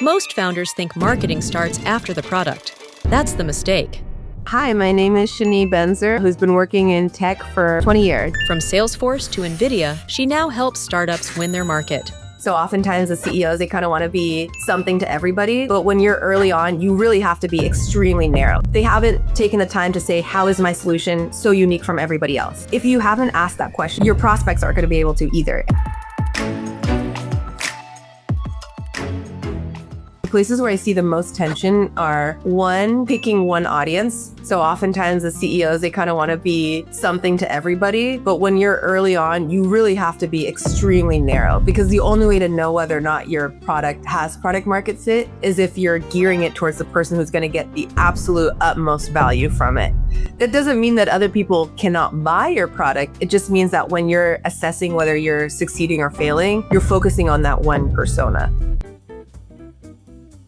Most founders think marketing starts after the product. That's the mistake. Hi, my name is Shani Benzer, who's been working in tech for 20 years. From Salesforce to NVIDIA, she now helps startups win their market. So oftentimes the CEOs, they kind of want to be something to everybody. But when you're early on, you really have to be extremely narrow. They haven't taken the time to say, how is my solution so unique from everybody else? If you haven't asked that question, your prospects aren't going to be able to either. Places where I see the most tension are one, picking one audience. So oftentimes the CEOs, they kind of want to be something to everybody. But when you're early on, you really have to be extremely narrow, because the only way to know whether or not your product has product market fit is if you're gearing it towards the person who's going to get the absolute utmost value from it. That doesn't mean that other people cannot buy your product. It just means that when you're assessing whether you're succeeding or failing, you're focusing on that one persona.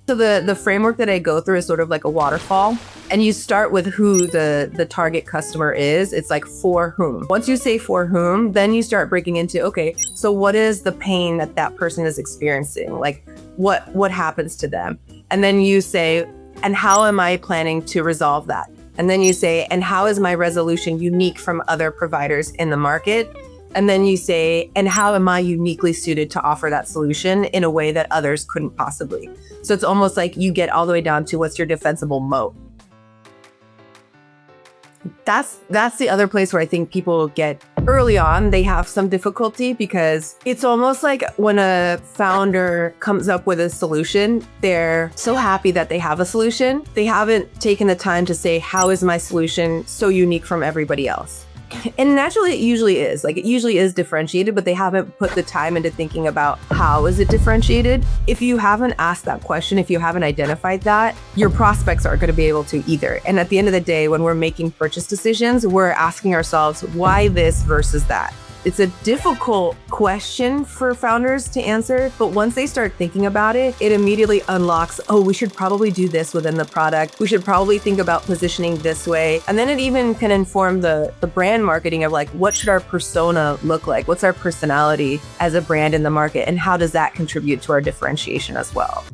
So the framework that I go through is sort of like a waterfall, and you start with who the target customer is. It's like for whom. Once you say for whom, then you start breaking into, okay, so what is the pain that that person is experiencing? Like what happens to them? And then you say, and how am I planning to resolve that? And then you say, and how is my resolution unique from other providers in the market? And then you say, and how am I uniquely suited to offer that solution in a way that others couldn't possibly? So it's almost like you get all the way down to what's your defensible moat. That's the other place where I think people get early on, they have some difficulty, because it's almost like when a founder comes up with a solution, they're so happy that they have a solution. They haven't taken the time to say, how is my solution so unique from everybody else? And naturally, it usually is differentiated, but they haven't put the time into thinking about how is it differentiated. If you haven't asked that question, if you haven't identified that, your prospects aren't going to be able to either. And at the end of the day, when we're making purchase decisions, we're asking ourselves, why this versus that? It's a difficult question for founders to answer, but once they start thinking about it, it immediately unlocks, oh, we should probably do this within the product. We should probably think about positioning this way. And then it even can inform the brand marketing of like, what should our persona look like? What's our personality as a brand in the market? And how does that contribute to our differentiation as well?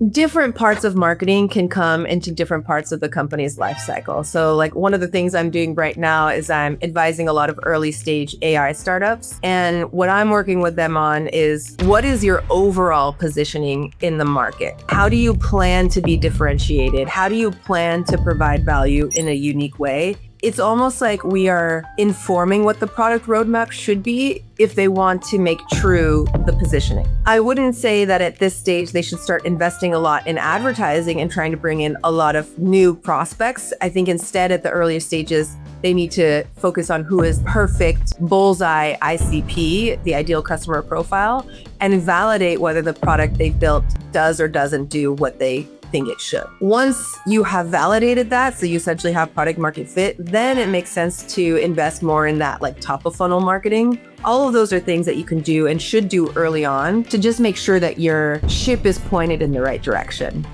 Different parts of marketing can come into different parts of the company's life cycle. So like one of the things I'm doing right now is I'm advising a lot of early stage AI startups. And what I'm working with them on is, what is your overall positioning in the market? How do you plan to be differentiated? How do you plan to provide value in a unique way? It's almost like we are informing what the product roadmap should be if they want to make true the positioning. I wouldn't say that at this stage they should start investing a lot in advertising and trying to bring in a lot of new prospects. I think instead at the earlier stages, they need to focus on who is perfect bullseye ICP, the ideal customer profile, and validate whether the product they've built does or doesn't do what they think it should. Once you have validated that, so you essentially have product market fit, then it makes sense to invest more in that like top of funnel marketing. All of those are things that you can do and should do early on to just make sure that your ship is pointed in the right direction.